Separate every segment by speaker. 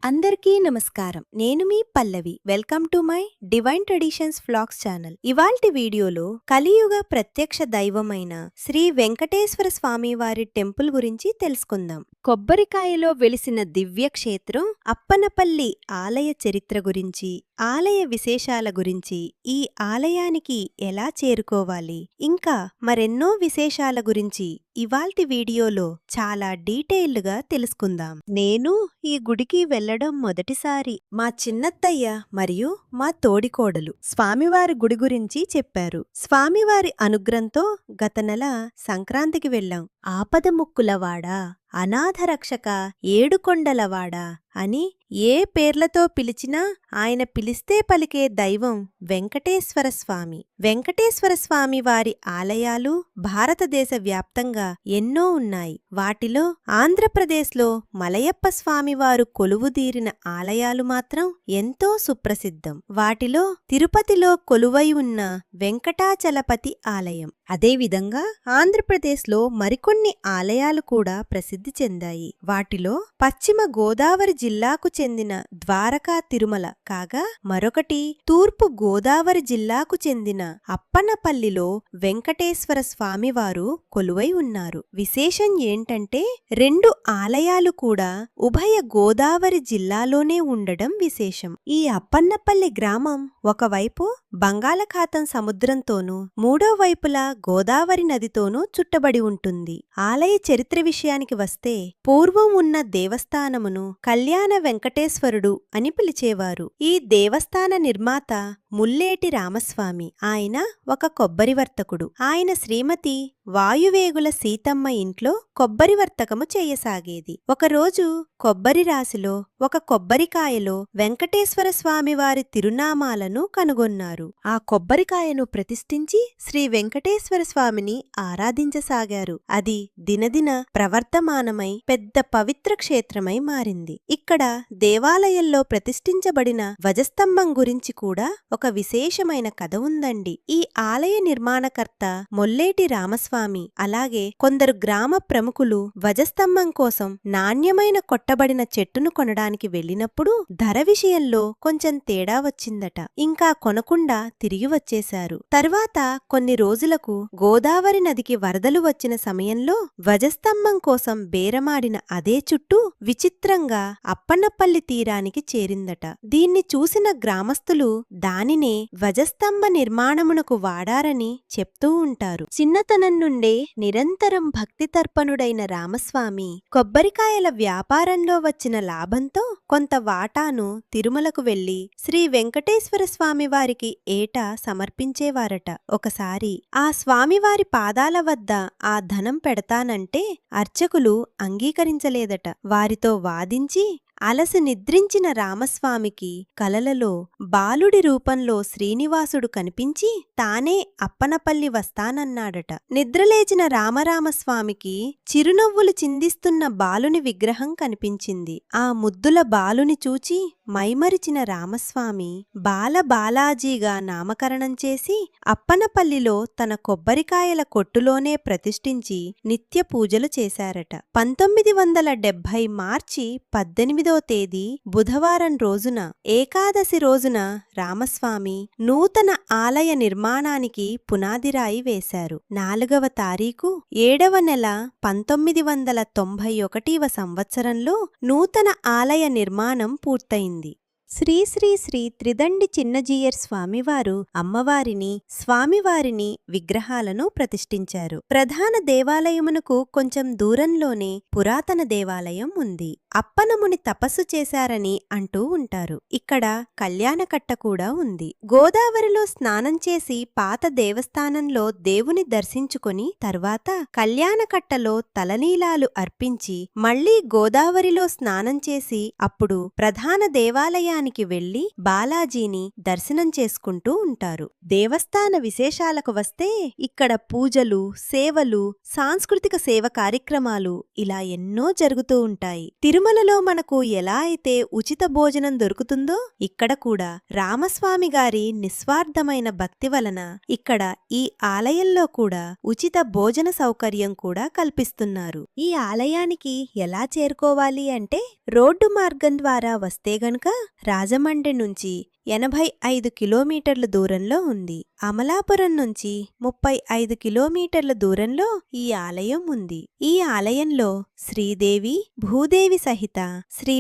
Speaker 1: అందరికీ నమస్కారం. నేను మీ Pallavi. Welcome to my divine traditions vlogs channel. ఇవాల్టి వీడియోలో కలియుగ ప్రత్యక్ష దైవమైన శ్రీ వెంకటేశ్వర స్వామి వారి టెంపుల్ గురించి తెలుసుకుందాం. కొబ్బరికాయలో వెలిసిన దివ్య క్షేత్రం అప్పనపల్లి ఆలయ చరిత్ర గురించి, ఆలయ విశేషాల గురించి, ఈ ఆలయానికి ఎలా చేరుకోవాలి, ఇంకా మరెన్నో విశేషాల గురించి ఇవాల్టి వీడియోలో చాలా డీటెయిల్డ్గా తెలుసుకుందాం. నేను ఈ గుడికి వెళ్లడం మొదటిసారి మా చిన్నత్తయ్య మరియు మా తోడికోడలు స్వామివారి గుడి గురించి చెప్పారు. స్వామివారి అనుగ్రహంతో గత నెల సంక్రాంతికి వెళ్ళాం. ఆపదముక్కులవాడా, అనాథరక్షక, ఏడుకొండలవాడా అని ఏ పేర్లతో పిలిచినా ఆయన పిలిస్తే పలికే దైవం వెంకటేశ్వర స్వామి. వెంకటేశ్వర స్వామి వారి ఆలయాలు భారతదేశ వ్యాప్తంగా ఎన్నో ఉన్నాయి. వాటిలో ఆంధ్రప్రదేశ్లో మలయప్ప స్వామివారు కొలువుదీరిన ఆలయాలు మాత్రం ఎంతో సుప్రసిద్ధం. వాటిలో తిరుపతిలో కొలువై ఉన్న వెంకటాచలపతి ఆలయం. అదేవిధంగా ఆంధ్రప్రదేశ్లో మరికొన్ని ఆలయాలు కూడా ప్రసిద్ధి చెందాయి. వాటిలో పశ్చిమ గోదావరి జిల్లాకు చెందిన ద్వారకా తిరుమల కాగా, మరొకటి తూర్పు గోదావరి జిల్లాకు చెందిన అప్పనపల్లిలో వెంకటేశ్వర స్వామివారు కొలువై ఉన్నారు. విశేషం ఏంటంటే రెండు ఆలయాలు కూడా ఉభయ గోదావరి జిల్లాలోనే ఉండడం విశేషం. ఈ అప్పన్నపల్లి గ్రామం ఒకవైపు బంగాళాఖాతం సముద్రంతోనూ, మూడో వైపులా గోదావరి నదితోనూ చుట్టబడి ఉంటుంది. ఆలయ చరిత్ర విషయానికి వస్తే పూర్వం ఉన్న దేవస్థానమును కళ్యాణ వెంకటేశ్వరుడు అని పిలిచేవారు. ఈ దేవస్థాన నిర్మాత ముల్లేటి రామస్వామి. ఆయన ఒక కొబ్బరి వర్తకుడు. ఆయన శ్రీమతి వాయువేగుల సీతమ్మ ఇంట్లో కొబ్బరి వర్తకము చేయసాగేది. ఒకరోజు కొబ్బరి రాశిలో ఒక కొబ్బరికాయలో వెంకటేశ్వర స్వామివారి తిరునామాలను కనుగొన్నారు. ఆ కొబ్బరికాయను ప్రతిష్ఠించి శ్రీ వెంకటేశ్వర స్వామిని ఆరాధించసాగారు. అది దినదిన ప్రవర్తమానమై పెద్ద పవిత్ర క్షేత్రమై మారింది. ఇక్కడ దేవాలయంలో ప్రతిష్ఠించబడిన ధ్వజస్తంభం గురించి కూడా ఒక విశేషమైన కథ ఉందండి. ఈ ఆలయ నిర్మాణకర్త మొల్లేటి రామస్వామి, అలాగే కొందరు గ్రామ ప్రముఖులు ధ్వజస్తంభం కోసం నాణ్యమైన కొట్టబడిన చెట్టును కొనడానికి వెళ్ళినప్పుడు ధర విషయంలో కొంచెం తేడా వచ్చిందట. ఇంకా కొనకుండా తిరిగి వచ్చేశారు. తర్వాత కొన్ని రోజులకు గోదావరి నదికి వరదలు వచ్చిన సమయంలో ధ్వజస్తంభం కోసం బేరమాడిన అదే చుట్టూ విచిత్రంగా అప్పన్నపల్లి తీరానికి చేరిందట. దీన్ని చూసిన గ్రామస్తులు దానినే ధ్వజస్తంభ నిర్మాణమునకు వాడారని చెప్తూ ఉంటారు. చిన్నతనం నుండే నిరంతరం భక్తి తర్పణుడైన రామస్వామి కొబ్బరికాయల వ్యాపారంలో వచ్చిన లాభంతో కొంత వాటాను తిరుమలకు వెళ్లి శ్రీ వెంకటేశ్వర స్వామి వారికి ఏటా సమర్పించేవారట. ఒకసారి ఆ స్వామివారి పాదాల వద్ద ఆ ధనం పెడతానంటే అర్చకులు అంగీకరించలేదట. వారితో వాదించి అలసి నిద్రించిన రామస్వామికి కలలలో బాలుడి రూపంలో శ్రీనివాసుడు కనిపించి తానే అప్పనపల్లి వస్తానన్నాడట. నిద్రలేచిన రామరామస్వామికి చిరునవ్వులు చిందిస్తున్న బాలుని విగ్రహం కనిపించింది. ఆ ముద్దుల బాలుని చూచి మైమరిచిన రామస్వామి బాలబాలాజీగా నామకరణం చేసి అప్పనపల్లిలో తన కొబ్బరికాయల కొట్టులోనే ప్రతిష్ఠించి నిత్య పూజలు చేశారట. 1970 మార్చి 18వ తేదీ బుధవారం రోజున, ఏకాదశి రోజున రామస్వామి నూతన ఆలయ నిర్మాణానికి పునాదిరాయి వేశారు. 4వ తారీఖు 7వ నెల 1991వ సంవత్సరంలో నూతన ఆలయ నిర్మాణం పూర్తయింది. శ్రీ శ్రీ శ్రీ త్రిదండి చిన్నజీయర్ స్వామివారు అమ్మవారిని, స్వామివారిని విగ్రహాలను ప్రతిష్ఠించారు. ప్రధాన దేవాలయమునకు కొంచెం దూరంలోనే పురాతన దేవాలయం ఉంది. అప్పనముని తపస్సు చేశారని అంటూ ఉంటారు. ఇక్కడ కళ్యాణకట్ట కూడా ఉంది. గోదావరిలో స్నానం చేసి పాత దేవస్థానంలో దేవుని దర్శించుకొని తర్వాత కళ్యాణకట్టలో తలనీలాలు అర్పించి మళ్లీ గోదావరిలో స్నానం చేసి అప్పుడు ప్రధాన దేవాలయానికి ఆలయానికి వెళ్లి బాలాజీని దర్శనం చేసుకుంటూ ఉంటారు. దేవస్థాన విశేషాలకు వస్తే ఇక్కడ పూజలు, సేవలు, సాంస్కృతిక సేవ కార్యక్రమాలు ఇలా ఎన్నో జరుగుతూ ఉంటాయి. తిరుమలలో మనకు ఎలా అయితే ఉచిత భోజనం దొరుకుతుందో ఇక్కడ కూడా రామస్వామి గారి నిస్వార్థమైన భక్తి వలన ఇక్కడ ఈ ఆలయంలో కూడా ఉచిత భోజన సౌకర్యం కూడా కల్పిస్తున్నారు. ఈ ఆలయానికి ఎలా చేరుకోవాలి అంటే రోడ్డు మార్గం ద్వారా వస్తే గనుక రాజమండ్రి నుంచి 85 కిలోమీటర్ల దూరంలో ఉంది. అమలాపురం నుంచి 35 కిలోమీటర్ల దూరంలో ఈ ఆలయం ఉంది. ఈ ఆలయంలో శ్రీదేవి, భూదేవి సహిత శ్రీ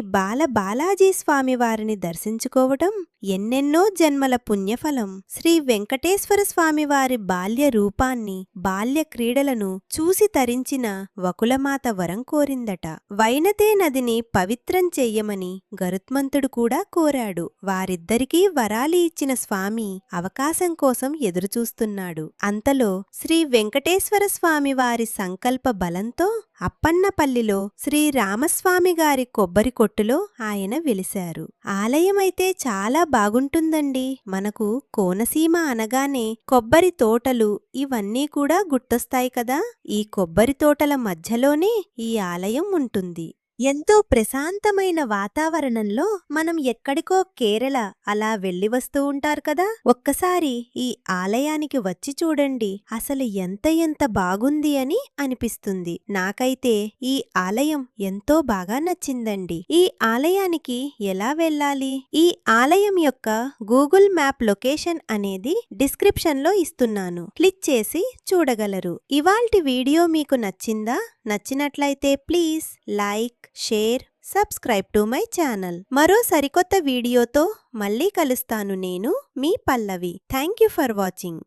Speaker 1: బాలాజీ స్వామి వారిని దర్శించుకోవటం ఎన్నెన్నో జన్మల పుణ్యఫలం. శ్రీ వెంకటేశ్వర స్వామి వారి బాల్య రూపాన్ని, బాల్య క్రీడలను చూసి తరించిన వకులమాత వరం కోరిందట. వైనతే నదిని పవిత్రం చెయ్యమని గరుత్మంతుడు కూడా కోరాడు. వారిద్దరికీ వరాలి ఇచ్చిన స్వామి అవకాశం కోసం ఎదురుచూస్తున్నాడు. అంతలో శ్రీ వెంకటేశ్వర స్వామి వారి సంకల్ప బలంతో అప్పన్నపల్లిలో శ్రీ రామస్వామి గారి కొబ్బరి కొట్టులో ఆయన వెలిశారు. ఆలయమైతే చాలా బాగుంటుందండి. మనకు కోనసీమ అనగానే కొబ్బరి తోటలు ఇవన్నీ కూడా గుర్తొస్తాయి కదా. ఈ కొబ్బరి తోటల మధ్యలోనే ఈ ఆలయం ఉంటుంది. ఎంతో ప్రశాంతమైన వాతావరణంలో మనం ఎక్కడికో కేరళ అలా వెళ్ళి వస్తూ ఉంటారు కదా. ఒక్కసారి ఈ ఆలయానికి వచ్చి చూడండి, అసలు ఎంత బాగుంది అని అనిపిస్తుంది. నాకైతే ఈ ఆలయం ఎంతో బాగా నచ్చిందండి. ఈ ఆలయానికి ఎలా వెళ్ళాలి? ఈ ఆలయం యొక్క గూగుల్ మ్యాప్ లొకేషన్ అనేది డిస్క్రిప్షన్ లో ఇస్తున్నాను, క్లిక్ చేసి చూడగలరు. ఇవాల్టి వీడియో మీకు నచ్చిందా? నచ్చినట్లయితే please like, share, subscribe to my channel. మరో సరికొత్త వీడియోతో మళ్ళీ కలుస్తాను. నేను మీ Pallavi. Thank you for watching.